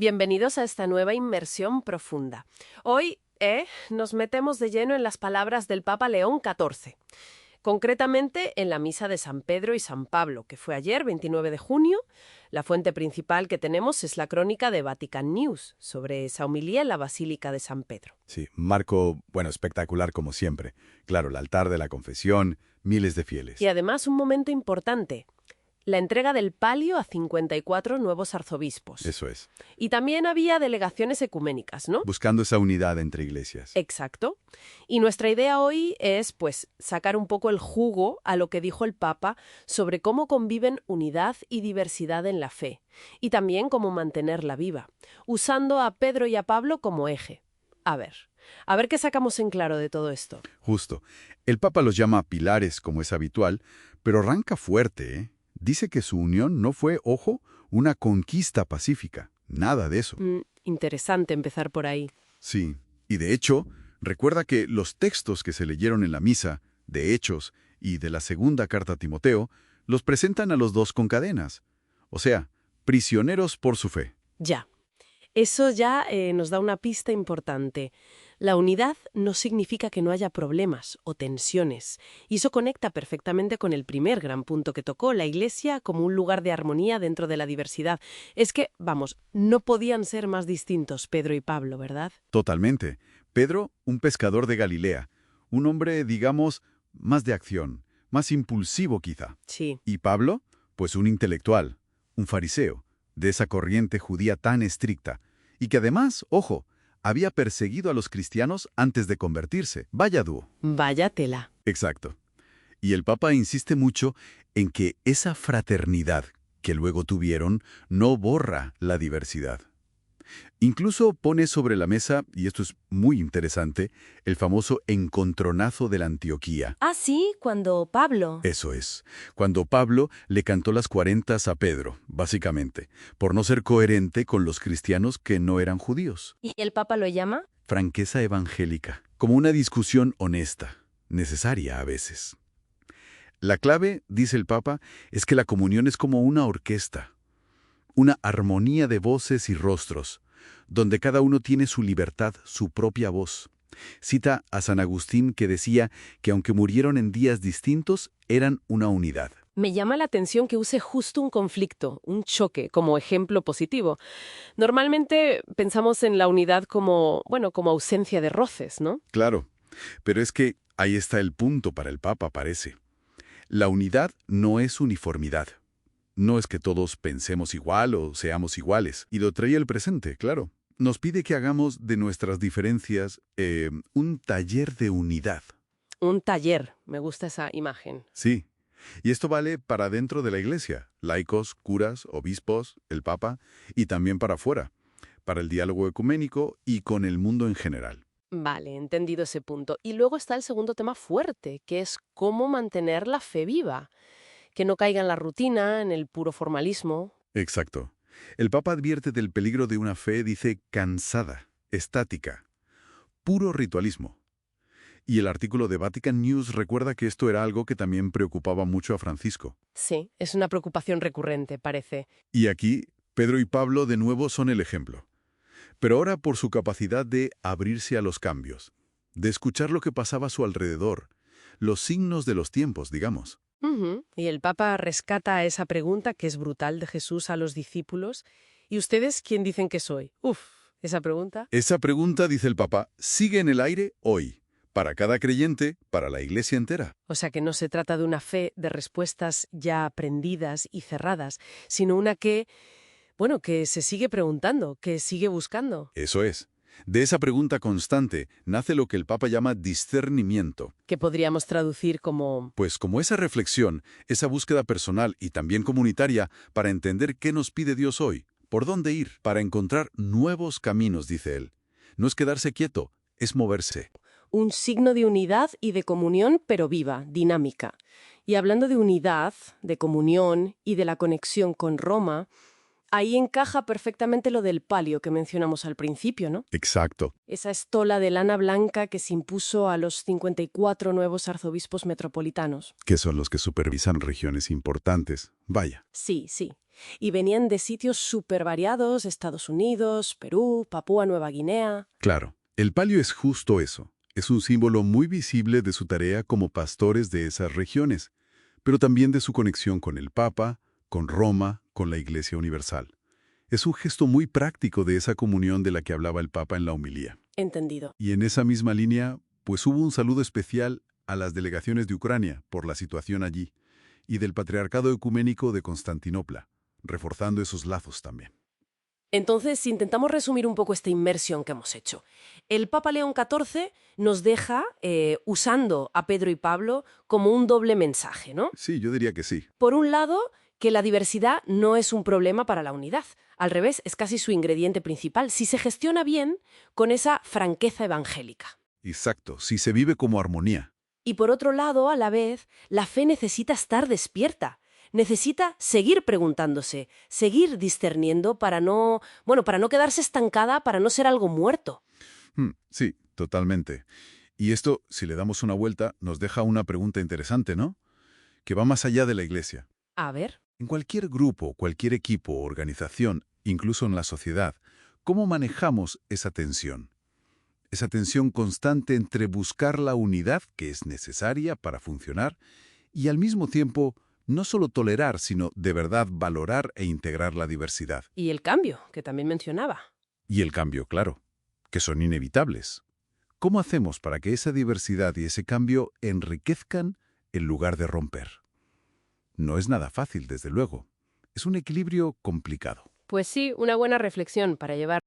Bienvenidos a esta nueva inmersión profunda. Hoy nos metemos de lleno en las palabras del Papa León XIV. Concretamente en la misa de San Pedro y San Pablo, que fue ayer, 29 de junio. La fuente principal que tenemos es la crónica de Vatican News sobre esa homilía en la Basílica de San Pedro. Sí, marco, espectacular como siempre. Claro, el altar de la confesión, miles de fieles. Y además un momento importante, la entrega del palio a 54 nuevos arzobispos. Eso es. Y también había delegaciones ecuménicas, ¿no? Buscando esa unidad entre iglesias. Exacto. Y nuestra idea hoy es, sacar un poco el jugo a lo que dijo el Papa sobre cómo conviven unidad y diversidad en la fe, y también cómo mantenerla viva, usando a Pedro y a Pablo como eje. A ver qué sacamos en claro de todo esto. Justo. El Papa los llama pilares, como es habitual, pero arranca fuerte, ¿eh? Dice que su unión no fue, ojo, una conquista pacífica. Nada de eso. Interesante empezar por ahí. Sí, y de hecho, recuerda que los textos que se leyeron en la misa, de Hechos y de la segunda carta a Timoteo, los presentan a los dos con cadenas. O sea, prisioneros por su fe. Ya. Eso ya nos da una pista importante. La unidad no significa que no haya problemas o tensiones. Y eso conecta perfectamente con el primer gran punto que tocó, la Iglesia como un lugar de armonía dentro de la diversidad. Es que, no podían ser más distintos Pedro y Pablo, ¿verdad? Totalmente. Pedro, un pescador de Galilea. Un hombre, digamos, más de acción, más impulsivo quizá. Sí. Y Pablo, pues un intelectual, un fariseo, de esa corriente judía tan estricta, y que además, ojo, había perseguido a los cristianos antes de convertirse. Vaya dúo. Vaya tela. Exacto. Y el Papa insiste mucho en que esa fraternidad que luego tuvieron no borra la diversidad. Incluso pone sobre la mesa, y esto es muy interesante, el famoso encontronazo de la Antioquía. Ah, sí, cuando Pablo. Eso es, cuando Pablo le cantó las 40 a Pedro, básicamente, por no ser coherente con los cristianos que no eran judíos. ¿Y el Papa lo llama? Franqueza evangélica, como una discusión honesta, necesaria a veces. La clave, dice el Papa, es que la comunión es como una orquesta, una armonía de voces y rostros, donde cada uno tiene su libertad, su propia voz. Cita a San Agustín que decía que aunque murieron en días distintos, eran una unidad. Me llama la atención que use justo un conflicto, un choque, como ejemplo positivo. Normalmente pensamos en la unidad como ausencia de roces, ¿no? Claro, pero es que ahí está el punto para el Papa, parece. La unidad no es uniformidad. No es que todos pensemos igual o seamos iguales. Y lo trae el presente, claro. Nos pide que hagamos de nuestras diferencias un taller de unidad. Un taller, me gusta esa imagen. Sí. Y esto vale para dentro de la Iglesia, laicos, curas, obispos, el Papa, y también para afuera, para el diálogo ecuménico y con el mundo en general. Vale, entendido ese punto. Y luego está el segundo tema fuerte, que es cómo mantener la fe viva. Que no caiga en la rutina, en el puro formalismo. Exacto. El Papa advierte del peligro de una fe, dice, cansada, estática, puro ritualismo. Y el artículo de Vatican News recuerda que esto era algo que también preocupaba mucho a Francisco. Sí, es una preocupación recurrente, parece. Y aquí, Pedro y Pablo de nuevo son el ejemplo. Pero ahora por su capacidad de abrirse a los cambios, de escuchar lo que pasaba a su alrededor, los signos de los tiempos, digamos. Y el Papa rescata esa pregunta que es brutal de Jesús a los discípulos. ¿Y ustedes quién dicen que soy? Esa pregunta. Esa pregunta, dice el Papa, sigue en el aire hoy, para cada creyente, para la Iglesia entera. O sea que no se trata de una fe de respuestas ya aprendidas y cerradas, sino una que se sigue preguntando, que sigue buscando. Eso es. De esa pregunta constante nace lo que el Papa llama discernimiento. Que podríamos traducir como... Pues como esa reflexión, esa búsqueda personal y también comunitaria para entender qué nos pide Dios hoy, por dónde ir, para encontrar nuevos caminos, dice él. No es quedarse quieto, es moverse. Un signo de unidad y de comunión, pero viva, dinámica. Y hablando de unidad, de comunión y de la conexión con Roma, ahí encaja perfectamente lo del palio que mencionamos al principio, ¿no? Exacto. Esa estola de lana blanca que se impuso a los 54 nuevos arzobispos metropolitanos. Que son los que supervisan regiones importantes. Vaya. Sí, sí. Y venían de sitios súper variados, Estados Unidos, Perú, Papúa Nueva Guinea. Claro, el palio es justo eso. Es un símbolo muy visible de su tarea como pastores de esas regiones, pero también de su conexión con el Papa, con Roma, con la Iglesia Universal. Es un gesto muy práctico de esa comunión de la que hablaba el Papa en la homilía. Entendido. Y en esa misma línea, pues hubo un saludo especial a las delegaciones de Ucrania por la situación allí, y del Patriarcado Ecuménico de Constantinopla, reforzando esos lazos también. Entonces, intentamos resumir un poco esta inmersión que hemos hecho. El Papa León XIV nos deja usando a Pedro y Pablo como un doble mensaje, ¿no? Sí, yo diría que sí. Por un lado, que la diversidad no es un problema para la unidad. Al revés, es casi su ingrediente principal, si se gestiona bien con esa franqueza evangélica. Exacto, si se vive como armonía. Y por otro lado, a la vez, la fe necesita estar despierta. Necesita seguir preguntándose, seguir discerniendo para no quedarse estancada, para no ser algo muerto. Sí, totalmente. Y esto, si le damos una vuelta, nos deja una pregunta interesante, ¿no? Que va más allá de la Iglesia. A ver. En cualquier grupo, cualquier equipo o organización, incluso en la sociedad, ¿cómo manejamos esa tensión? Esa tensión constante entre buscar la unidad que es necesaria para funcionar y al mismo tiempo no solo tolerar, sino de verdad valorar e integrar la diversidad. Y el cambio, que también mencionaba. Y el cambio, claro, que son inevitables. ¿Cómo hacemos para que esa diversidad y ese cambio enriquezcan en lugar de romper? No es nada fácil, desde luego. Es un equilibrio complicado. Pues sí, una buena reflexión para llevar